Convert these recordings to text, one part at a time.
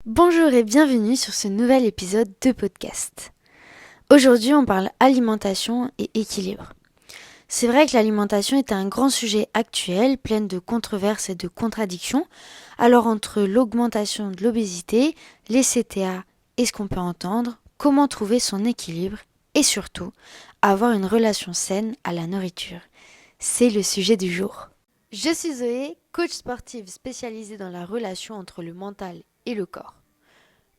Bonjour et bienvenue sur ce nouvel épisode de podcast. Aujourd'hui, on parle alimentation et équilibre. C'est vrai que l'alimentation est un grand sujet actuel, plein de controverses et de contradictions. Alors entre l'augmentation de l'obésité, les CTA et ce qu'on peut entendre, comment trouver son équilibre et surtout avoir une relation saine à la nourriture. C'est le sujet du jour. Je suis Zoé, coach sportive spécialisée dans la relation entre le mental et le corps.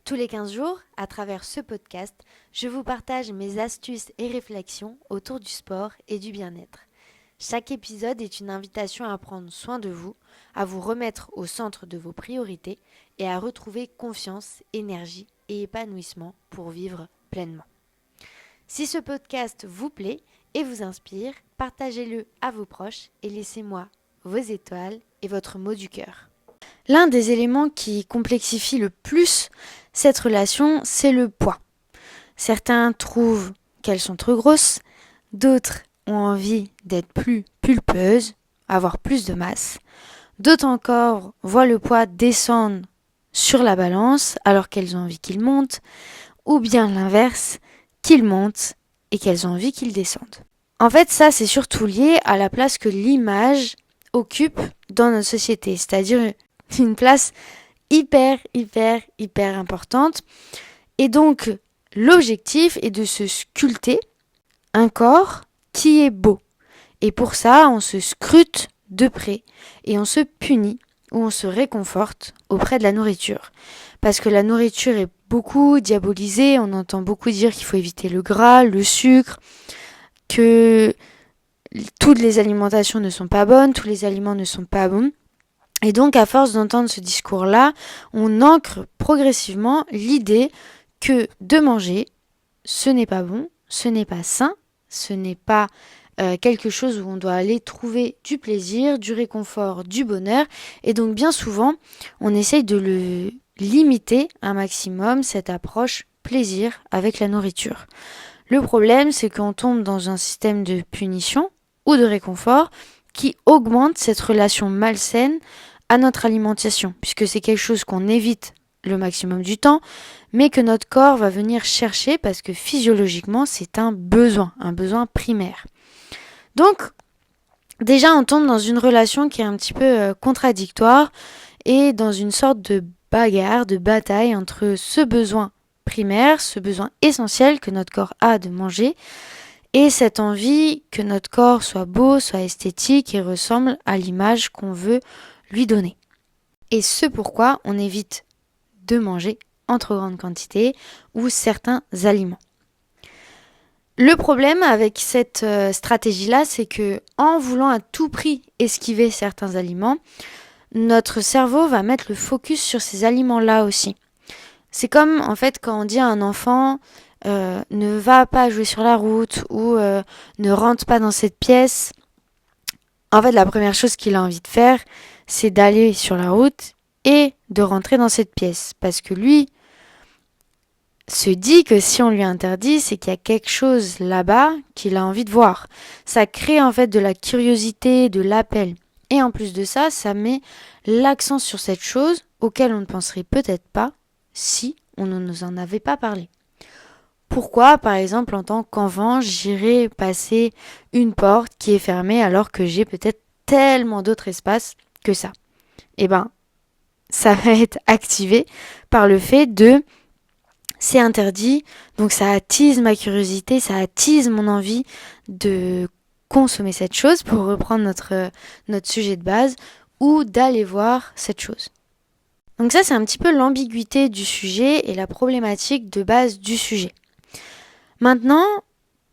Tous les 15 jours, à travers ce podcast, je vous partage mes astuces et réflexions autour du sport et du bien-être. Chaque épisode est une invitation à prendre soin de vous, à vous remettre au centre de vos priorités et à retrouver confiance, énergie et épanouissement pour vivre pleinement. Si ce podcast vous plaît et vous inspire, partagez-le à vos proches et laissez-moi vos étoiles et votre mot du cœur. L'un des éléments qui complexifie le plus cette relation, c'est le poids. Certains trouvent qu'elles sont trop grosses, d'autres ont envie d'être plus pulpeuses, avoir plus de masse. D'autres encore voient le poids descendre sur la balance alors qu'elles ont envie qu'il monte, ou bien l'inverse, qu'il monte et qu'elles ont envie qu'il descende. En fait, ça, c'est surtout lié à la place que l'image occupe dans notre société, c'est-à-dire une place hyper importante. Et donc, l'objectif est de se sculpter un corps qui est beau. Et pour ça, on se scrute de près et on se punit ou on se réconforte auprès de la nourriture. Parce que la nourriture est beaucoup diabolisée, on entend beaucoup dire qu'il faut éviter le gras, le sucre, que toutes les alimentations ne sont pas bonnes, tous les aliments ne sont pas bons. Et donc, à force d'entendre ce discours-là, on ancre progressivement l'idée que de manger, ce n'est pas bon, ce n'est pas sain, ce n'est pas quelque chose où on doit aller trouver du plaisir, du réconfort, du bonheur. Et donc, bien souvent, on essaye de le limiter un maximum, cette approche plaisir avec la nourriture. Le problème, c'est qu'on tombe dans un système de punition ou de réconfort qui augmente cette relation malsaine à notre alimentation, puisque c'est quelque chose qu'on évite le maximum du temps, mais que notre corps va venir chercher parce que physiologiquement, c'est un besoin primaire. Donc, déjà, on tombe dans une relation qui est un petit peu contradictoire et dans une sorte de bagarre, de bataille entre ce besoin primaire, ce besoin essentiel que notre corps a de manger, et cette envie que notre corps soit beau, soit esthétique et ressemble à l'image qu'on veut lui donner. Et ce pourquoi on évite de manger en trop grande quantité ou certains aliments. Le problème avec cette stratégie-là, c'est que en voulant à tout prix esquiver certains aliments, notre cerveau va mettre le focus sur ces aliments-là aussi. C'est comme en fait quand on dit à un enfant ne va pas jouer sur la route ou ne rentre pas dans cette pièce. En fait, la première chose qu'il a envie de faire, c'est d'aller sur la route et de rentrer dans cette pièce. Parce que lui se dit que si on lui interdit, c'est qu'il y a quelque chose là-bas qu'il a envie de voir. Ça crée en fait de la curiosité, de l'appel. Et en plus de ça, ça met l'accent sur cette chose auquel on ne penserait peut-être pas si on ne nous en avait pas parlé. Pourquoi, par exemple, en tant qu'enfant, j'irais passer une porte qui est fermée alors que j'ai peut-être tellement d'autres espaces que ça? Eh ben, ça va être activé par le fait de c'est interdit, donc ça attise ma curiosité, ça attise mon envie de consommer cette chose, pour reprendre notre sujet de base, ou d'aller voir cette chose. Donc ça, c'est un petit peu l'ambiguïté du sujet et la problématique de base du sujet. Maintenant,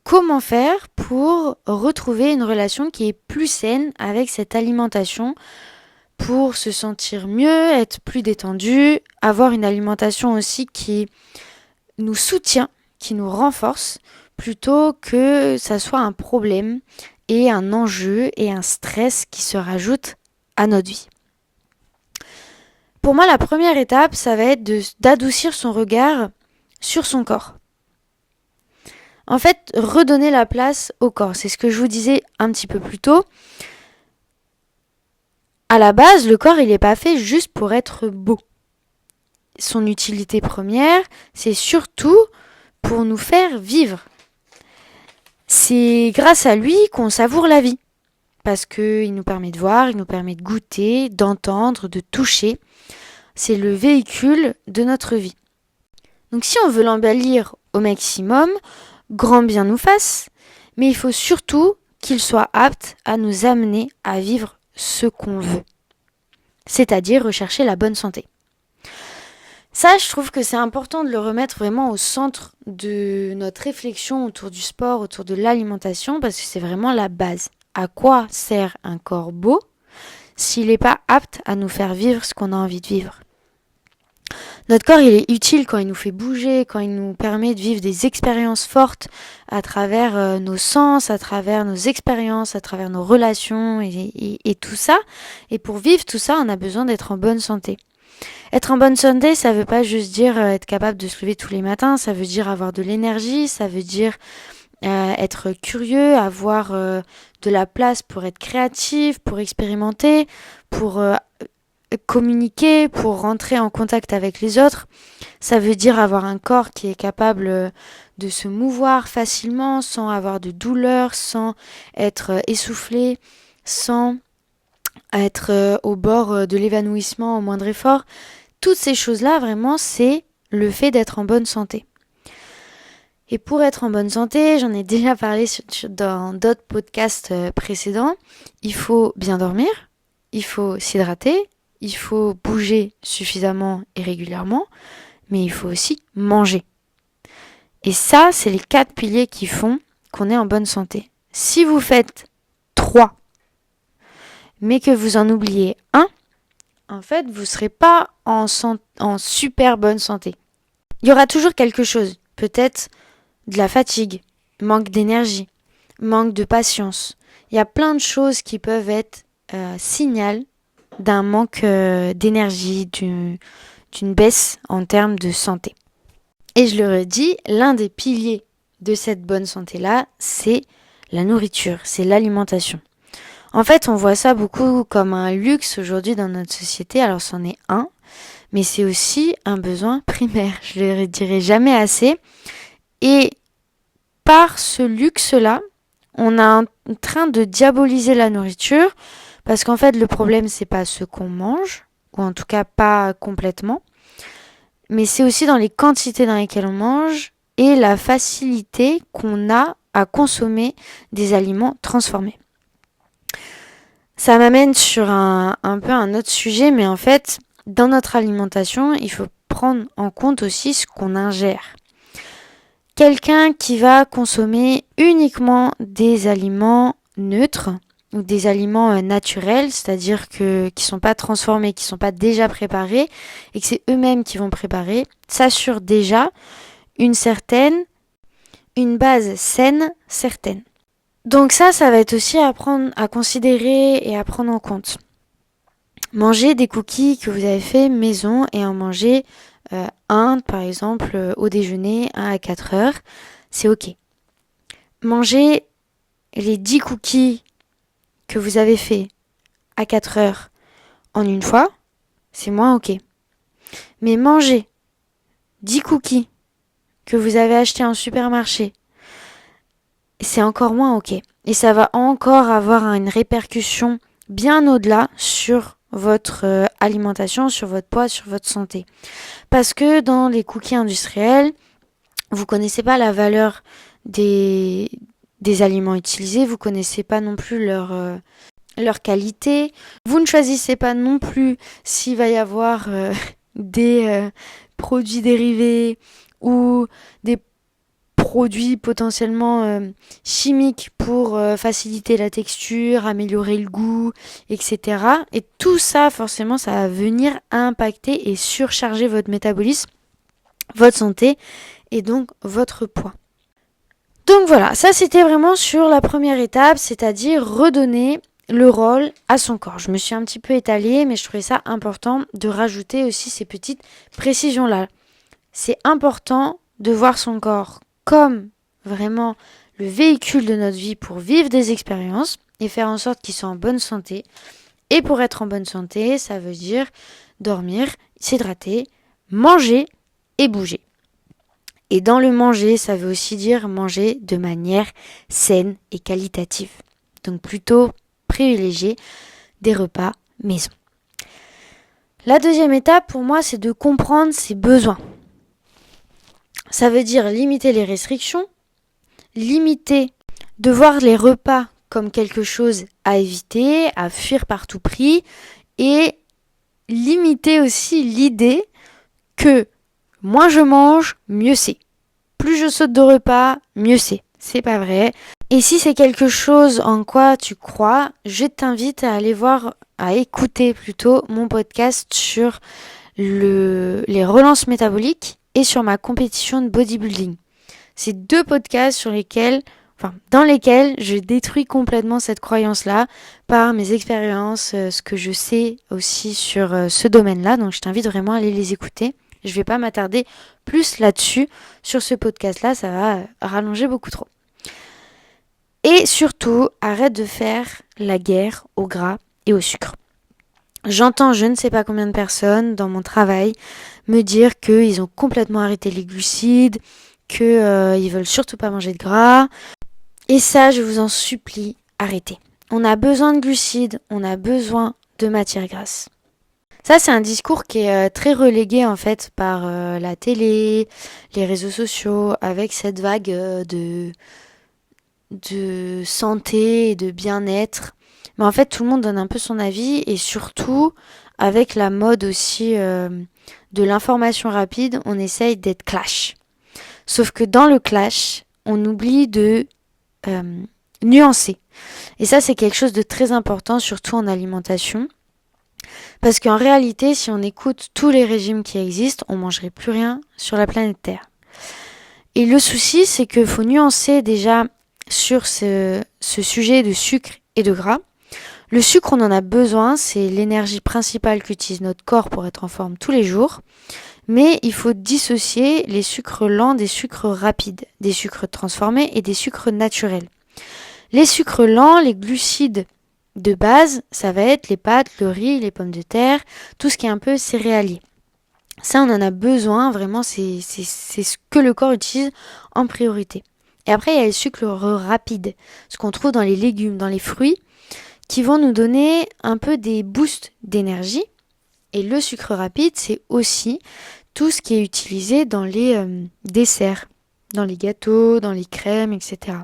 comment faire pour retrouver une relation qui est plus saine avec cette alimentation, pour se sentir mieux, être plus détendu, avoir une alimentation aussi qui nous soutient, qui nous renforce, plutôt que ça soit un problème et un enjeu et un stress qui se rajoutent à notre vie. Pour moi, la première étape, ça va être d'adoucir son regard sur son corps. En fait, redonner la place au corps. C'est ce que je vous disais un petit peu plus tôt. À la base, le corps, il n'est pas fait juste pour être beau. son utilité première, c'est surtout pour nous faire vivre. C'est grâce à lui qu'on savoure la vie. Parce qu'il nous permet de voir, il nous permet de goûter, d'entendre, de toucher. C'est le véhicule de notre vie. Donc si on veut l'embellir au maximum, grand bien nous fasse, mais il faut surtout qu'il soit apte à nous amener à vivre ce qu'on veut. C'est-à-dire rechercher la bonne santé. Ça, je trouve que c'est important de le remettre vraiment au centre de notre réflexion autour du sport, autour de l'alimentation, parce que c'est vraiment la base. À quoi sert un corps beau s'il n'est pas apte à nous faire vivre ce qu'on a envie de vivre ? Notre corps, il est utile quand il nous fait bouger, quand il nous permet de vivre des expériences fortes à travers nos sens, à travers nos expériences, à travers nos relations et tout ça. Et pour vivre tout ça, on a besoin d'être en bonne santé. Être en bonne santé, ça veut pas juste dire être capable de se lever tous les matins, ça veut dire avoir de l'énergie, ça veut dire être curieux, avoir de la place pour être créatif, pour expérimenter, pour communiquer, pour rentrer en contact avec les autres. Ça veut dire avoir un corps qui est capable de se mouvoir facilement, sans avoir de douleur, sans être essoufflé, sans être au bord de l'évanouissement au moindre effort. Toutes ces choses-là, vraiment, c'est le fait d'être en bonne santé. Et pour être en bonne santé, j'en ai déjà parlé dans d'autres podcasts précédents, il faut bien dormir, il faut s'hydrater, il faut bouger suffisamment et régulièrement, mais il faut aussi manger. Et ça, c'est les 4 piliers qui font qu'on est en bonne santé. Si vous faites 3, mais que vous en oubliez un, en fait, vous ne serez pas en super bonne santé. Il y aura toujours quelque chose, peut-être de la fatigue, manque d'énergie, manque de patience. Il y a plein de choses qui peuvent être signal d'un manque d'énergie, d'une baisse en termes de santé. Et je le redis, l'un des piliers de cette bonne santé-là, c'est la nourriture, c'est l'alimentation. En fait, on voit ça beaucoup comme un luxe aujourd'hui dans notre société, alors c'en est un, mais c'est aussi un besoin primaire, je ne le dirai jamais assez. Et par ce luxe-là, on est en train de diaboliser la nourriture, parce qu'en fait, le problème, c'est pas ce qu'on mange, ou en tout cas pas complètement, mais c'est aussi dans les quantités dans lesquelles on mange et la facilité qu'on a à consommer des aliments transformés. Ça m'amène sur un peu un autre sujet, mais en fait, dans notre alimentation, il faut prendre en compte aussi ce qu'on ingère. Quelqu'un qui va consommer uniquement des aliments neutres ou des aliments naturels, c'est-à-dire qui ne sont pas transformés, qui ne sont pas déjà préparés et que c'est eux-mêmes qui vont préparer, s'assure déjà une base saine certaine. Donc ça va être aussi à prendre, à considérer et à prendre en compte. Manger des cookies que vous avez fait maison et en manger un, par exemple, au déjeuner, 1 à 4 heures, c'est ok. Manger les 10 cookies que vous avez fait à 4 heures en une fois, c'est moins ok. Mais manger 10 cookies que vous avez achetés en supermarché, c'est encore moins ok. Et ça va encore avoir une répercussion bien au-delà sur votre alimentation, sur votre poids, sur votre santé. Parce que dans les cookies industriels, vous connaissez pas la valeur des aliments utilisés, vous connaissez pas non plus leur qualité, vous ne choisissez pas non plus s'il va y avoir des produits dérivés ou des produits potentiellement chimiques pour faciliter la texture, améliorer le goût, etc. Et tout ça, forcément, ça va venir impacter et surcharger votre métabolisme, votre santé et donc votre poids. Donc voilà, ça c'était vraiment sur la première étape, c'est-à-dire redonner le rôle à son corps. Je me suis un petit peu étalée, mais je trouvais ça important de rajouter aussi ces petites précisions-là. C'est important de voir son corps comme vraiment le véhicule de notre vie pour vivre des expériences et faire en sorte qu'il soit en bonne santé. Et pour être en bonne santé, ça veut dire dormir, s'hydrater, manger et bouger. Et dans le manger, ça veut aussi dire manger de manière saine et qualitative. Donc plutôt privilégier des repas maison. La deuxième étape pour moi, c'est de comprendre ses besoins. Ça veut dire limiter les restrictions, limiter de voir les repas comme quelque chose à éviter, à fuir par tout prix, et limiter aussi l'idée que moins je mange, mieux c'est. Plus je saute de repas, mieux c'est. C'est pas vrai. Et si c'est quelque chose en quoi tu crois, je t'invite à aller voir, à écouter plutôt mon podcast sur les relances métaboliques et sur ma compétition de bodybuilding. C'est 2 podcasts dans lesquels je détruis complètement cette croyance-là par mes expériences, ce que je sais aussi sur ce domaine-là. Donc je t'invite vraiment à aller les écouter. Je ne vais pas m'attarder plus là-dessus. Sur ce podcast-là, ça va rallonger beaucoup trop. Et surtout, arrête de faire la guerre au gras et au sucre. J'entends je ne sais pas combien de personnes dans mon travail me dire qu'ils ont complètement arrêté les glucides, qu'ils veulent surtout pas manger de gras. Et ça, je vous en supplie, arrêtez. On a besoin de glucides, on a besoin de matières grasses. Ça, c'est un discours qui est très relégué en fait par la télé, les réseaux sociaux, avec cette vague de santé et de bien-être. Mais en fait, tout le monde donne un peu son avis et surtout, avec la mode aussi de l'information rapide, on essaye d'être clash. Sauf que dans le clash, on oublie de nuancer. Et ça, c'est quelque chose de très important, surtout en alimentation. Parce qu'en réalité, si on écoute tous les régimes qui existent, on mangerait plus rien sur la planète Terre. Et le souci, c'est qu'il faut nuancer déjà sur ce sujet de sucre et de gras. Le sucre, on en a besoin, c'est l'énergie principale qu'utilise notre corps pour être en forme tous les jours. Mais il faut dissocier les sucres lents des sucres rapides, des sucres transformés et des sucres naturels. Les sucres lents, les glucides de base, ça va être les pâtes, le riz, les pommes de terre, tout ce qui est un peu céréalier. Ça, on en a besoin, vraiment, c'est ce que le corps utilise en priorité. Et après, il y a les sucres rapides, ce qu'on trouve dans les légumes, dans les fruits, qui vont nous donner un peu des boosts d'énergie. Et le sucre rapide, c'est aussi tout ce qui est utilisé dans les desserts, dans les gâteaux, dans les crèmes, etc.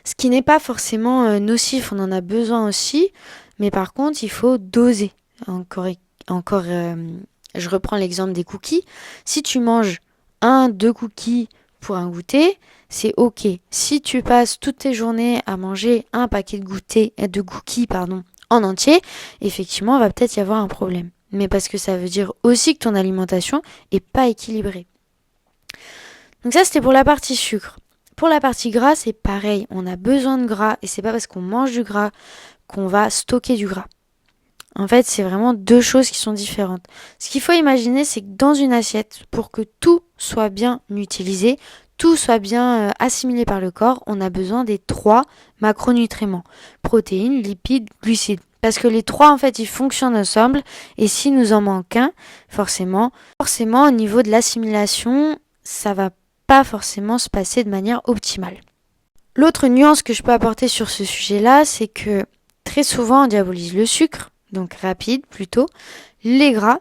Ce qui n'est pas forcément nocif, on en a besoin aussi, mais par contre, il faut doser. Encore, je reprends l'exemple des cookies. Si tu manges 1-2 cookies pour un goûter, c'est ok. Si tu passes toutes tes journées à manger un paquet de cookies en entier, effectivement, il va peut-être y avoir un problème. Mais parce que ça veut dire aussi que ton alimentation est pas équilibrée. Donc ça, c'était pour la partie sucre. Pour la partie gras, c'est pareil. On a besoin de gras et c'est pas parce qu'on mange du gras qu'on va stocker du gras. En fait, c'est vraiment 2 choses qui sont différentes. Ce qu'il faut imaginer, c'est que dans une assiette, pour que tout soit bien utilisé, tout soit bien assimilé par le corps, on a besoin des 3 macronutriments. Protéines, lipides, glucides. Parce que les 3, en fait, ils fonctionnent ensemble. Et si nous en manque un, forcément, au niveau de l'assimilation, ça va pas forcément se passer de manière optimale. L'autre nuance que je peux apporter sur ce sujet-là, c'est que très souvent, on diabolise le sucre, donc rapide plutôt, les gras,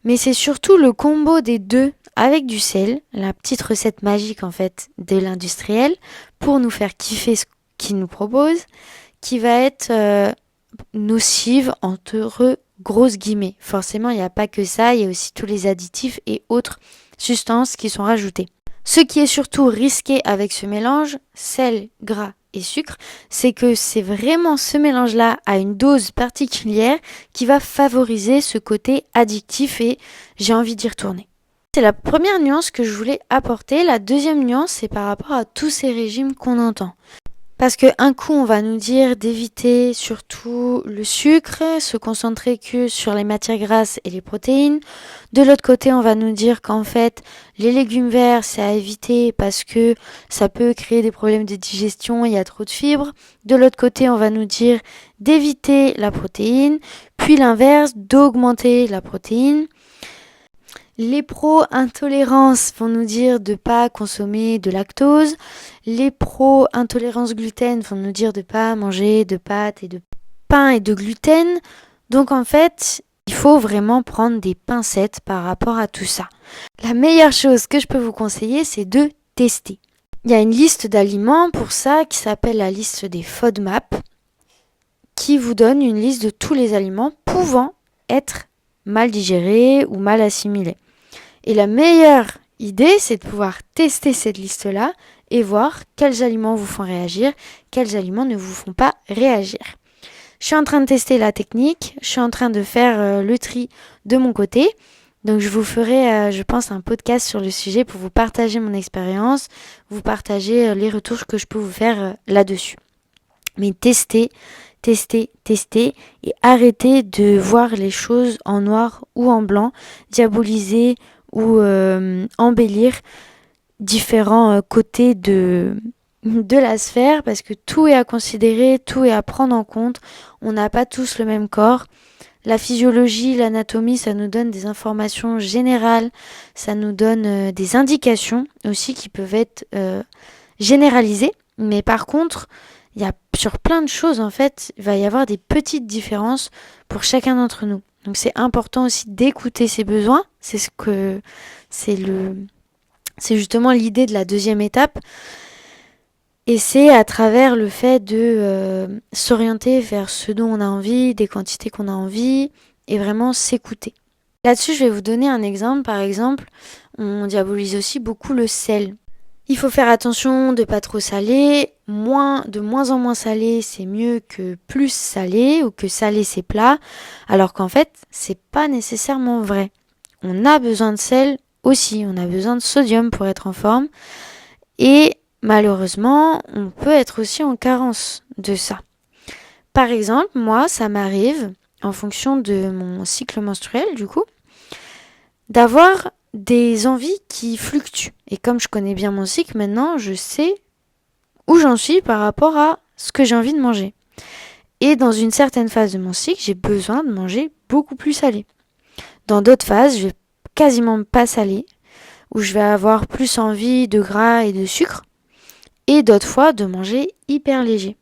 mais c'est surtout le combo des 2 avec du sel, la petite recette magique en fait de l'industriel, pour nous faire kiffer ce qu'il nous propose, qui va être nocive entre grosses guillemets. Forcément, il n'y a pas que ça, il y a aussi tous les additifs et autres substances qui sont rajoutées. Ce qui est surtout risqué avec ce mélange, sel, gras et sucre, c'est que c'est vraiment ce mélange-là à une dose particulière qui va favoriser ce côté addictif et j'ai envie d'y retourner. C'est la première nuance que je voulais apporter. La deuxième nuance, c'est par rapport à tous ces régimes qu'on entend. Parce qu'un coup, on va nous dire d'éviter surtout le sucre, se concentrer que sur les matières grasses et les protéines. De l'autre côté, on va nous dire qu'en fait, les légumes verts, c'est à éviter parce que ça peut créer des problèmes de digestion, il y a trop de fibres. De l'autre côté, on va nous dire d'éviter la protéine, puis l'inverse, d'augmenter la protéine. Les pro-intolérances vont nous dire de pas consommer de lactose. Les pro-intolérances gluten vont nous dire de pas manger de pâtes et de pain et de gluten. Donc en fait, il faut vraiment prendre des pincettes par rapport à tout ça. La meilleure chose que je peux vous conseiller, c'est de tester. Il y a une liste d'aliments pour ça qui s'appelle la liste des FODMAP, qui vous donne une liste de tous les aliments pouvant être mal digérés ou mal assimilés. Et la meilleure idée, c'est de pouvoir tester cette liste-là et voir quels aliments vous font réagir, quels aliments ne vous font pas réagir. Je suis en train de tester la technique, je suis en train de faire le tri de mon côté. Donc je vous ferai, je pense, un podcast sur le sujet pour vous partager mon expérience, vous partager les retours que je peux vous faire là-dessus. Mais testez et arrêtez de voir les choses en noir ou en blanc, diaboliser ou embellir différents côtés de la sphère, parce que tout est à considérer, tout est à prendre en compte. On n'a pas tous le même corps. La physiologie, l'anatomie, ça nous donne des informations générales, ça nous donne des indications aussi qui peuvent être généralisées. Mais par contre, il y a sur plein de choses, en fait, il va y avoir des petites différences pour chacun d'entre nous. Donc c'est important aussi d'écouter ses besoins. C'est justement l'idée de la deuxième étape. Et c'est à travers le fait de s'orienter vers ce dont on a envie, des quantités qu'on a envie, et vraiment s'écouter. Là-dessus, je vais vous donner un exemple. Par exemple, on diabolise aussi beaucoup le sel. Il faut faire attention de pas trop saler. De moins en moins salé, c'est mieux que plus salé, ou que saler ses plats. Alors qu'en fait, c'est pas nécessairement vrai. On a besoin de sel aussi. On a besoin de sodium pour être en forme. Et malheureusement, on peut être aussi en carence de ça. Par exemple, moi, ça m'arrive, en fonction de mon cycle menstruel, du coup, d'avoir des envies qui fluctuent. Et comme je connais bien mon cycle, maintenant, je sais où j'en suis par rapport à ce que j'ai envie de manger. Et dans une certaine phase de mon cycle, j'ai besoin de manger beaucoup plus salé. Dans d'autres phases, je vais quasiment pas saler, où je vais avoir plus envie de gras et de sucre. Et d'autres fois de manger hyper léger.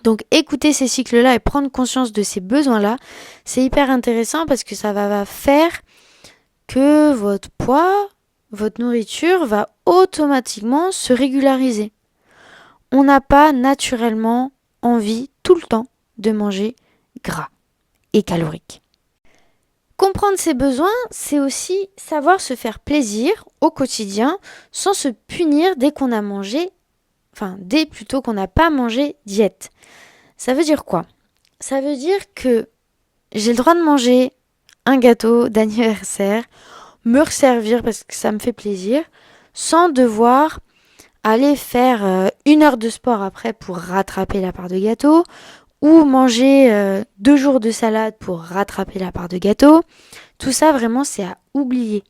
Donc écouter ces cycles-là et prendre conscience de ces besoins-là, c'est hyper intéressant parce que ça va faire que votre poids, votre nourriture va automatiquement se régulariser. On n'a pas naturellement envie tout le temps de manger gras et calorique. Comprendre ses besoins, c'est aussi savoir se faire plaisir au quotidien sans se punir dès qu'on a mangé. Dès plutôt qu'on n'a pas mangé diète. Ça veut dire quoi ? Ça veut dire que j'ai le droit de manger un gâteau d'anniversaire, me resservir parce que ça me fait plaisir, sans devoir aller faire 1 heure de sport après pour rattraper la part de gâteau, ou manger 2 jours de salade pour rattraper la part de gâteau. Tout ça, vraiment, c'est à oublier.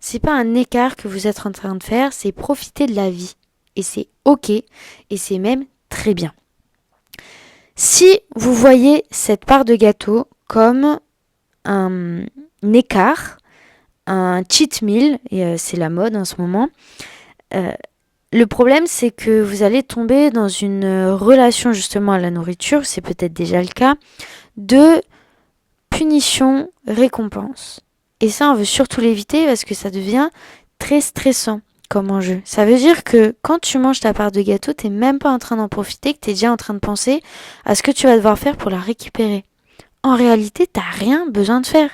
C'est pas un écart que vous êtes en train de faire, c'est profiter de la vie. Et c'est ok, et c'est même très bien. Si vous voyez cette part de gâteau comme un écart, un cheat meal, et c'est la mode en ce moment, le problème c'est que vous allez tomber dans une relation justement à la nourriture, c'est peut-être déjà le cas, de punition-récompense. Et ça, on veut surtout l'éviter parce que ça devient très stressant comme enjeu. Ça veut dire que quand tu manges ta part de gâteau, t'es même pas en train d'en profiter, que t'es déjà en train de penser à ce que tu vas devoir faire pour la récupérer. En réalité, t'as rien besoin de faire.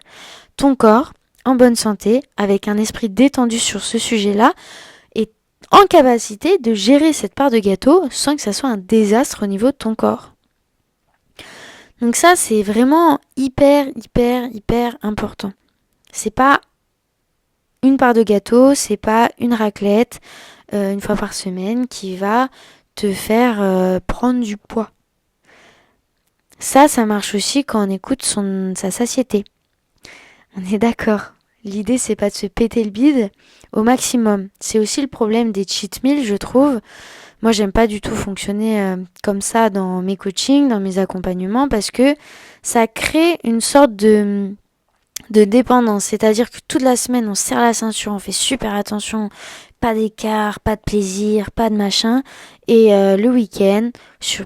Ton corps, en bonne santé, avec un esprit détendu sur ce sujet-là, est en capacité de gérer cette part de gâteau sans que ça soit un désastre au niveau de ton corps. Donc ça, c'est vraiment hyper important. C'est pas une part de gâteau, c'est pas une raclette 1 fois par semaine qui va te faire prendre du poids. Ça marche aussi quand on écoute sa satiété. On est d'accord. L'idée, c'est pas de se péter le bide au maximum. C'est aussi le problème des cheat meals, je trouve. Moi, j'aime pas du tout fonctionner comme ça dans mes coachings, dans mes accompagnements, parce que ça crée une sorte de de dépendance, c'est-à-dire que toute la semaine on serre la ceinture, on fait super attention, pas d'écart, pas de plaisir, pas de machin, et le week-end,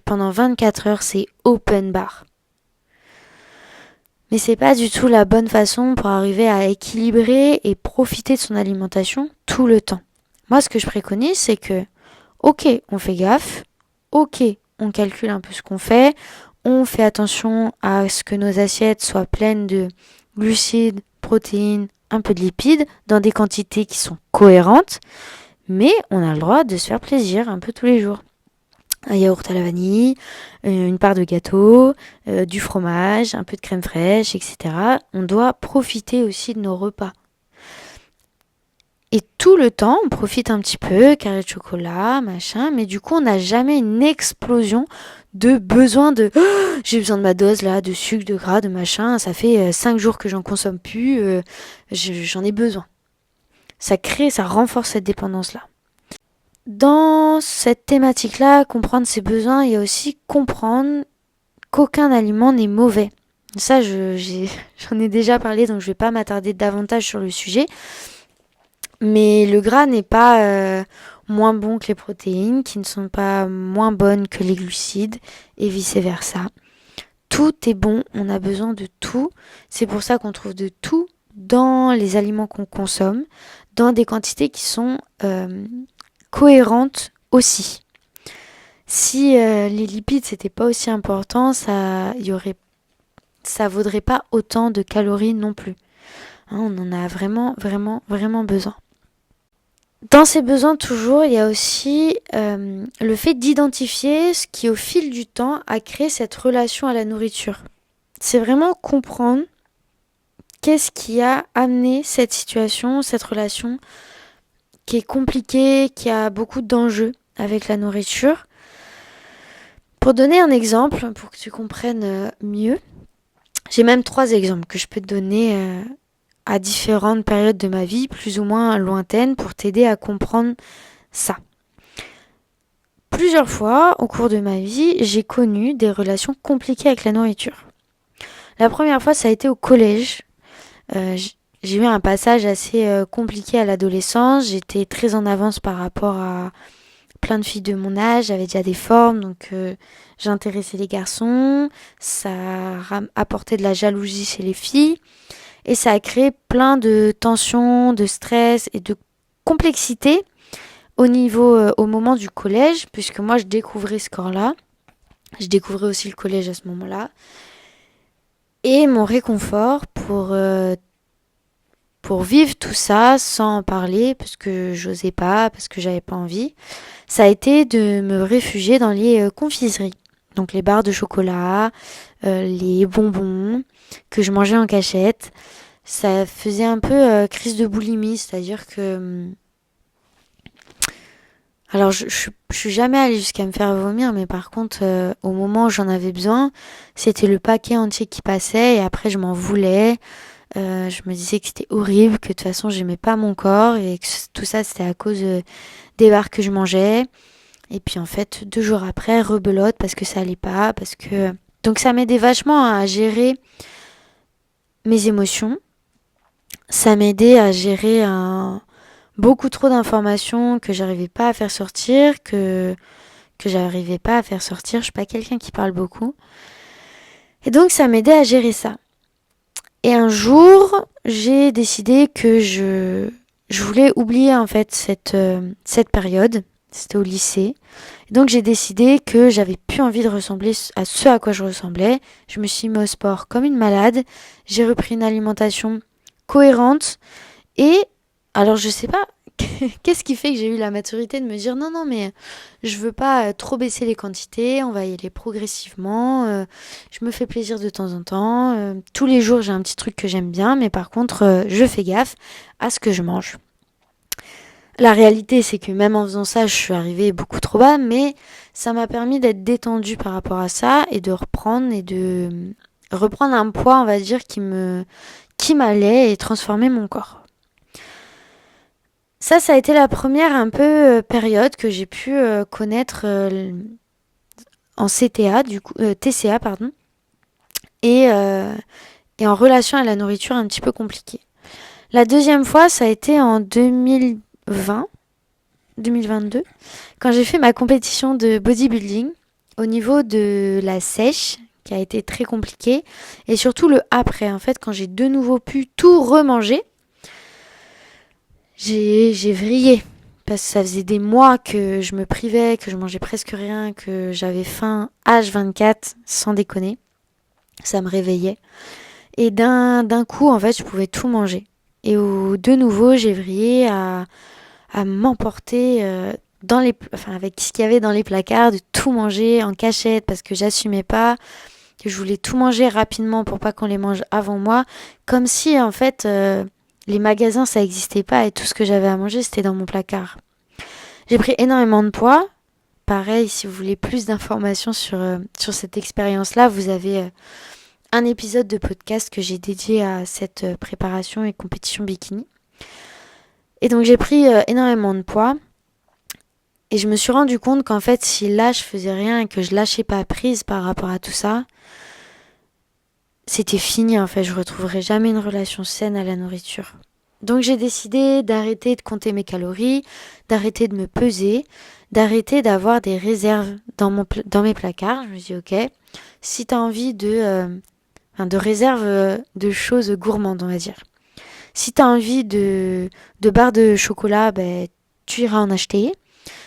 pendant 24 heures, c'est open bar. Mais c'est pas du tout la bonne façon pour arriver à équilibrer et profiter de son alimentation tout le temps. Moi, ce que je préconise, c'est que, ok, on fait gaffe, ok, on calcule un peu ce qu'on fait, on fait attention à ce que nos assiettes soient pleines de glucides, protéines, un peu de lipides, dans des quantités qui sont cohérentes, mais on a le droit de se faire plaisir un peu tous les jours. Un yaourt à la vanille, une part de gâteau, du fromage, un peu de crème fraîche, etc. On doit profiter aussi de nos repas. Et tout le temps, on profite un petit peu, carré de chocolat, machin, mais du coup, on n'a jamais une explosion de besoin de j'ai besoin de ma dose là, de sucre, de gras, de machin, ça fait 5 jours que j'en consomme plus, j'en ai besoin. Ça renforce cette dépendance-là. Dans cette thématique-là, comprendre ses besoins, il y a aussi comprendre qu'aucun aliment n'est mauvais. Ça, j'en ai déjà parlé, donc je ne vais pas m'attarder davantage sur le sujet. Mais le gras n'est pas moins bon que les protéines, qui ne sont pas moins bonnes que les glucides, et vice-versa. Tout est bon, on a besoin de tout. C'est pour ça qu'on trouve de tout dans les aliments qu'on consomme, dans des quantités qui sont cohérentes aussi. Si les lipides c'était pas aussi important, ça vaudrait pas autant de calories non plus. Hein, on en a vraiment, vraiment, vraiment besoin. Dans ces besoins toujours, il y a aussi le fait d'identifier ce qui au fil du temps a créé cette relation à la nourriture. C'est vraiment comprendre qu'est-ce qui a amené cette situation, cette relation qui est compliquée, qui a beaucoup d'enjeux avec la nourriture. Pour donner un exemple, pour que tu comprennes mieux, j'ai même 3 exemples que je peux te donner à différentes périodes de ma vie, plus ou moins lointaines, pour t'aider à comprendre ça. Plusieurs fois, au cours de ma vie, j'ai connu des relations compliquées avec la nourriture. La première fois, ça a été au collège. J'ai eu un passage assez compliqué à l'adolescence. J'étais très en avance par rapport à plein de filles de mon âge, j'avais déjà des formes, donc j'intéressais les garçons, ça a apporté de la jalousie chez les filles, et ça a créé plein de tensions, de stress et de complexité au moment du collège, puisque moi je découvrais ce corps-là, je découvrais aussi le collège à ce moment-là, et mon réconfort pour vivre tout ça sans en parler, parce que j'osais pas, parce que j'avais pas envie, ça a été de me réfugier dans les confiseries. Donc les barres de chocolat, les bonbons que je mangeais en cachette. Ça faisait un peu crise de boulimie, c'est-à-dire que... Alors je suis jamais allée jusqu'à me faire vomir, mais par contre, au moment où j'en avais besoin, c'était le paquet entier qui passait, et après je m'en voulais. Je me disais que c'était horrible, que de toute façon j'aimais pas mon corps, et que tout ça c'était à cause des barres que je mangeais. Et puis en fait, 2 jours après, rebelote parce que ça allait pas, parce que... Donc ça m'aidait vachement à gérer mes émotions. Ça m'aidait à gérer beaucoup trop d'informations que j'arrivais pas à faire sortir, que j'arrivais pas à faire sortir. Je suis pas quelqu'un qui parle beaucoup. Et donc ça m'aidait à gérer ça. Et un jour, j'ai décidé que je voulais oublier en fait cette période. C'était au lycée. Et donc j'ai décidé que j'avais plus envie de ressembler à ce à quoi je ressemblais. Je me suis mis au sport comme une malade. J'ai repris une alimentation cohérente. Et alors je sais pas qu'est-ce qui fait que j'ai eu la maturité de me dire non mais je veux pas trop baisser les quantités, on va y aller progressivement. Je me fais plaisir de temps en temps. Tous les jours j'ai un petit truc que j'aime bien, mais par contre je fais gaffe à ce que je mange. La réalité, c'est que même en faisant ça, je suis arrivée beaucoup trop bas, mais ça m'a permis d'être détendue par rapport à ça et de reprendre un poids, on va dire, qui m'allait et transformer mon corps. Ça a été la première un peu période que j'ai pu connaître en CTA, du coup, TCA, pardon. Et et en relation à la nourriture un petit peu compliquée. La deuxième fois, ça a été en 2022, quand j'ai fait ma compétition de bodybuilding au niveau de la sèche, qui a été très compliquée, et surtout le après, en fait, quand j'ai de nouveau pu tout remanger, j'ai vrillé. Parce que ça faisait des mois que je me privais, que je mangeais presque rien, que j'avais faim H24, sans déconner. Ça me réveillait. Et d'un coup, en fait, je pouvais tout manger. Et de nouveau, j'ai vrillé à m'emporter avec ce qu'il y avait dans les placards, de tout manger en cachette parce que j'assumais pas, que je voulais tout manger rapidement pour pas qu'on les mange avant moi. Comme si, en fait, les magasins, ça n'existait pas et tout ce que j'avais à manger, c'était dans mon placard. J'ai pris énormément de poids. Pareil, si vous voulez plus d'informations sur cette expérience-là, vous avez un épisode de podcast que j'ai dédié à cette préparation et compétition bikini. Et donc j'ai pris énormément de poids. Et je me suis rendu compte qu'en fait, si là, je faisais rien et que je lâchais pas prise par rapport à tout ça, c'était fini en fait. Je retrouverais jamais une relation saine à la nourriture. Donc j'ai décidé d'arrêter de compter mes calories, d'arrêter de me peser, d'arrêter d'avoir des réserves dans mes placards. Je me dis ok, si tu as envie de réserves de choses gourmandes, on va dire. Si tu as envie de barres de chocolat, tu iras en acheter.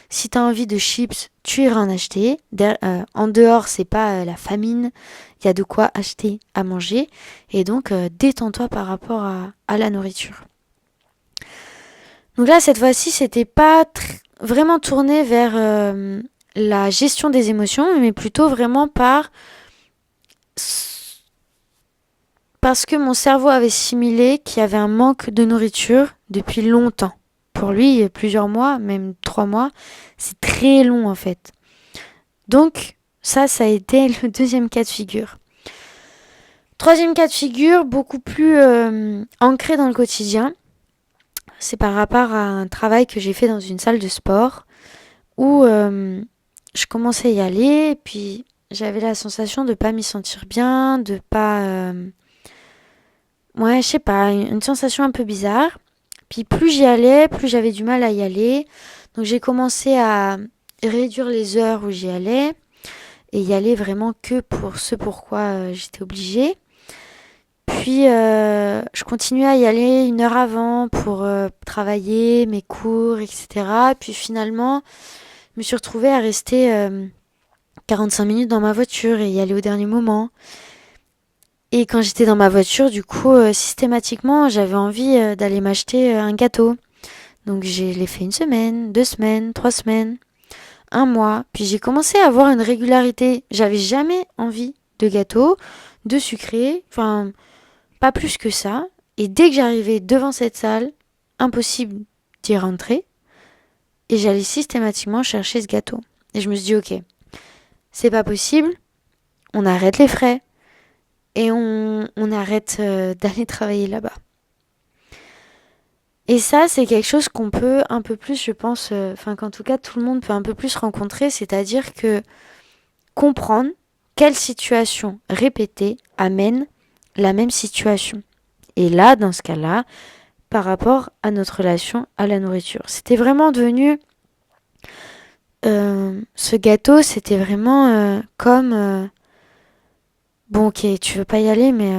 Si tu as envie de chips, tu iras en acheter. En dehors, c'est pas la famine. Il y a de quoi acheter à manger. Et donc, détends-toi par rapport à la nourriture. Donc là, cette fois-ci, c'était pas vraiment tourné vers la gestion des émotions, mais plutôt vraiment parce que mon cerveau avait simulé qu'il y avait un manque de nourriture depuis longtemps. Pour lui, plusieurs mois, même 3 mois, c'est très long en fait. Donc ça a été le deuxième cas de figure. Troisième cas de figure, beaucoup plus ancré dans le quotidien. C'est par rapport à un travail que j'ai fait dans une salle de sport où je commençais à y aller et puis j'avais la sensation de pas m'y sentir bien, de pas... je sais pas, une sensation un peu bizarre. Puis plus j'y allais, plus j'avais du mal à y aller. Donc j'ai commencé à réduire les heures où j'y allais et y aller vraiment que pour ce pourquoi j'étais obligée. Puis je continuais à y aller 1 heure avant pour travailler mes cours, etc. Puis finalement, je me suis retrouvée à rester 45 minutes dans ma voiture et y aller au dernier moment. Et quand j'étais dans ma voiture, du coup, systématiquement, j'avais envie d'aller m'acheter un gâteau. Donc je l'ai fait 1 semaine, 2 semaines, 3 semaines, 1 mois. Puis j'ai commencé à avoir une régularité. J'avais jamais envie de gâteau, de sucré, enfin, pas plus que ça. Et dès que j'arrivais devant cette salle, impossible d'y rentrer. Et j'allais systématiquement chercher ce gâteau. Et je me suis dit, ok, c'est pas possible, on arrête les frais. Et on arrête d'aller travailler là-bas. Et ça, c'est quelque chose qu'on peut un peu plus, je pense, qu'en tout cas tout le monde peut un peu plus rencontrer, c'est-à-dire que comprendre quelle situation répétée amène la même situation. Et là, dans ce cas-là, par rapport à notre relation à la nourriture. C'était vraiment devenu... ce gâteau, c'était vraiment comme... Bon, ok, tu veux pas y aller, mais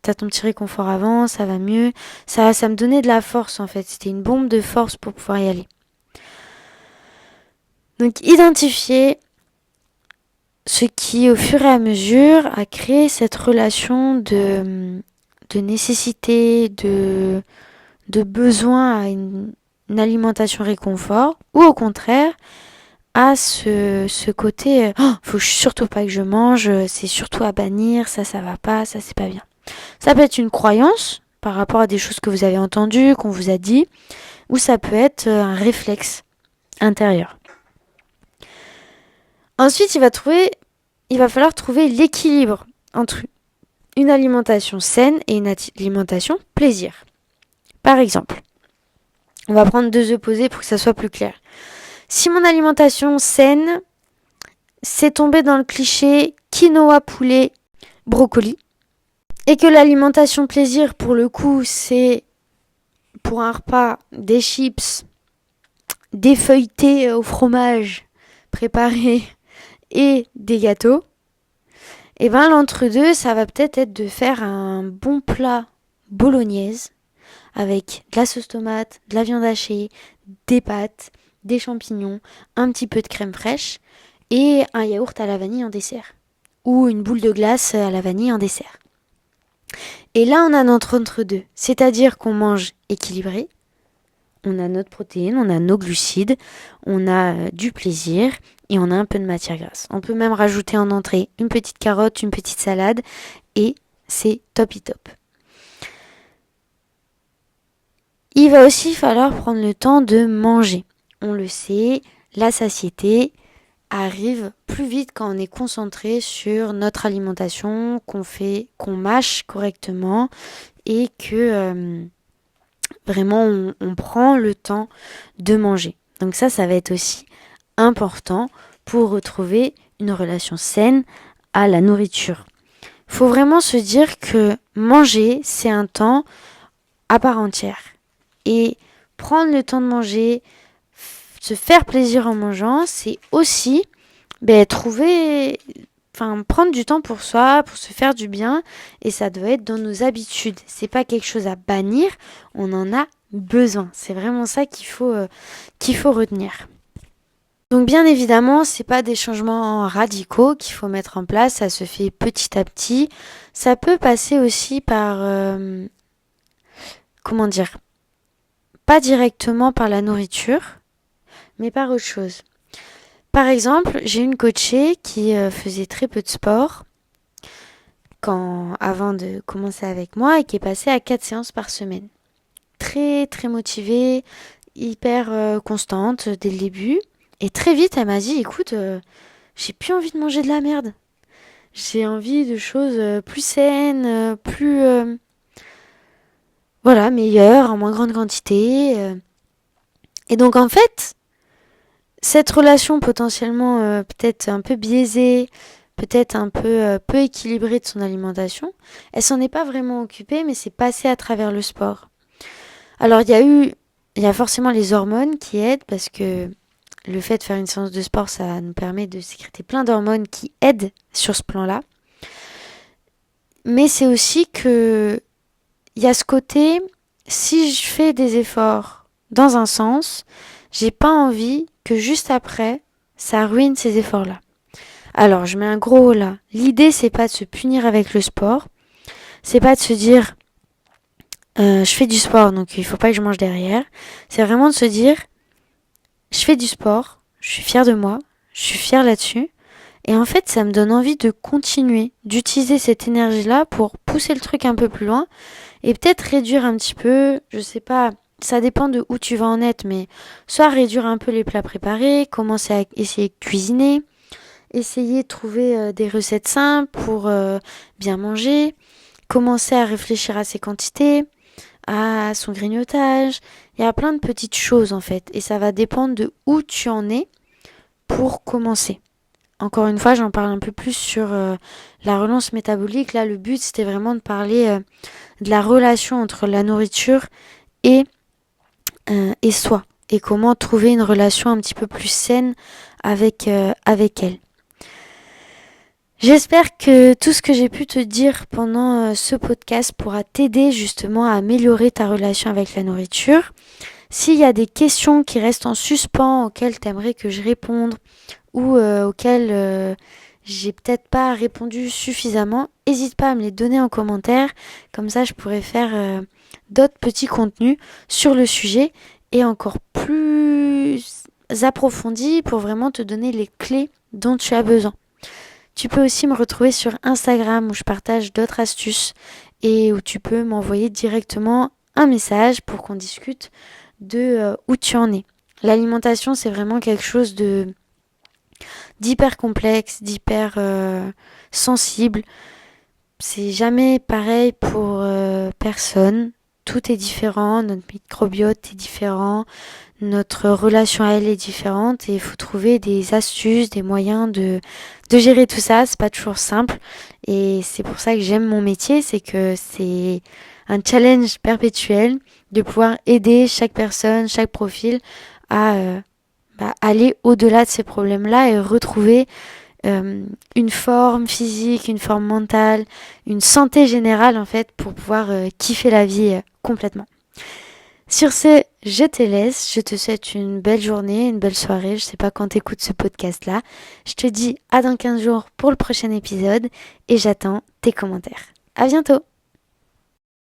t'as ton petit réconfort avant, ça va mieux. Ça me donnait de la force, en fait. C'était une bombe de force pour pouvoir y aller. Donc, identifier ce qui, au fur et à mesure, a créé cette relation de nécessité, de besoin à une alimentation réconfort, ou au contraire, à ce côté faut surtout pas que je mange, c'est surtout à bannir, ça va pas, ça c'est pas bien. Ça peut être une croyance par rapport à des choses que vous avez entendues, qu'on vous a dit, ou ça peut être un réflexe intérieur. Ensuite, il va falloir trouver l'équilibre entre une alimentation saine et une alimentation plaisir. Par exemple, on va prendre 2 opposés pour que ça soit plus clair. Si mon alimentation saine, c'est tomber dans le cliché quinoa, poulet, brocoli, Et que l'alimentation plaisir, pour le coup, c'est pour un repas des chips, des feuilletés au fromage préparés et des gâteaux, et ben l'entre-deux, ça va peut-être être de faire un bon plat bolognaise avec de la sauce tomate, de la viande hachée, des pâtes, des champignons, un petit peu de crème fraîche et un yaourt à la vanille en dessert. Ou une boule de glace à la vanille en dessert. Et là, on a notre entre-deux, c'est-à-dire qu'on mange équilibré, on a notre protéine, on a nos glucides, on a du plaisir et on a un peu de matière grasse. On peut même rajouter en entrée une petite carotte, une petite salade et c'est top. Il va aussi falloir prendre le temps de manger. On le sait, la satiété arrive plus vite quand on est concentré sur notre alimentation, qu'on mâche correctement et que vraiment on prend le temps de manger. Donc ça va être aussi important pour retrouver une relation saine à la nourriture. Il faut vraiment se dire que manger, c'est un temps à part entière. Et prendre le temps de manger, se faire plaisir en mangeant, c'est aussi prendre du temps pour soi, pour se faire du bien, et ça doit être dans nos habitudes. C'est pas quelque chose à bannir, on en a besoin. C'est vraiment ça qu'il faut retenir. Donc bien évidemment, c'est pas des changements radicaux qu'il faut mettre en place, ça se fait petit à petit. Ça peut passer aussi par pas directement par la nourriture, mais par autre chose. Par exemple, j'ai une coachée qui faisait très peu de sport avant de commencer avec moi et qui est passée à 4 séances par semaine. Très très motivée, hyper constante dès le début. Et très vite, elle m'a dit, écoute, j'ai plus envie de manger de la merde. J'ai envie de choses plus saines, meilleures, en moins grande quantité. Et donc en fait, cette relation potentiellement peut-être un peu biaisée, peut-être un peu équilibrée de son alimentation, elle s'en est pas vraiment occupée, mais c'est passé à travers le sport. Alors il y a forcément les hormones qui aident parce que le fait de faire une séance de sport, ça nous permet de sécréter plein d'hormones qui aident sur ce plan-là. Mais c'est aussi que il y a ce côté, si je fais des efforts dans un sens, j'ai pas envie que juste après, ça ruine ces efforts-là. Alors, je mets un gros haut là. L'idée, c'est pas de se punir avec le sport. C'est pas de se dire, je fais du sport, donc il faut pas que je mange derrière. C'est vraiment de se dire, je fais du sport, je suis fière de moi, je suis fière là-dessus. Et en fait, ça me donne envie de continuer, d'utiliser cette énergie-là pour pousser le truc un peu plus loin et peut-être réduire un petit peu, je sais pas, ça dépend de où tu vas en être, mais soit réduire un peu les plats préparés, commencer à essayer de cuisiner, essayer de trouver des recettes simples pour bien manger, commencer à réfléchir à ses quantités, à son grignotage. Il y a plein de petites choses en fait, et ça va dépendre de où tu en es pour commencer. Encore une fois, j'en parle un peu plus sur la relance métabolique. Là, le but, c'était vraiment de parler de la relation entre la nourriture et soi. Et comment trouver une relation un petit peu plus saine avec elle. J'espère que tout ce que j'ai pu te dire pendant ce podcast pourra t'aider justement à améliorer ta relation avec la nourriture. S'il y a des questions qui restent en suspens auxquelles tu aimerais que je réponde ou auxquelles j'ai peut-être pas répondu suffisamment, n'hésite pas à me les donner en commentaire. Comme ça, je pourrais faire d'autres petits contenus sur le sujet et encore plus approfondis pour vraiment te donner les clés dont tu as besoin. Tu peux aussi me retrouver sur Instagram où je partage d'autres astuces et où tu peux m'envoyer directement un message pour qu'on discute de où tu en es. L'alimentation, c'est vraiment quelque chose d'hyper complexe, d'hyper sensible. C'est jamais pareil pour personne. Tout est différent, notre microbiote est différent, notre relation à elle est différente et il faut trouver des astuces, des moyens de gérer tout ça. C'est pas toujours simple et c'est pour ça que j'aime mon métier, c'est que c'est un challenge perpétuel de pouvoir aider chaque personne, chaque profil à aller au-delà de ces problèmes-là et retrouver une forme physique, une forme mentale, une santé générale en fait pour pouvoir kiffer la vie complètement. Sur ce, je te laisse, je te souhaite une belle journée, une belle soirée, je sais pas quand t'écoutes ce podcast-là. Je te dis à dans 15 jours pour le prochain épisode et j'attends tes commentaires. À bientôt!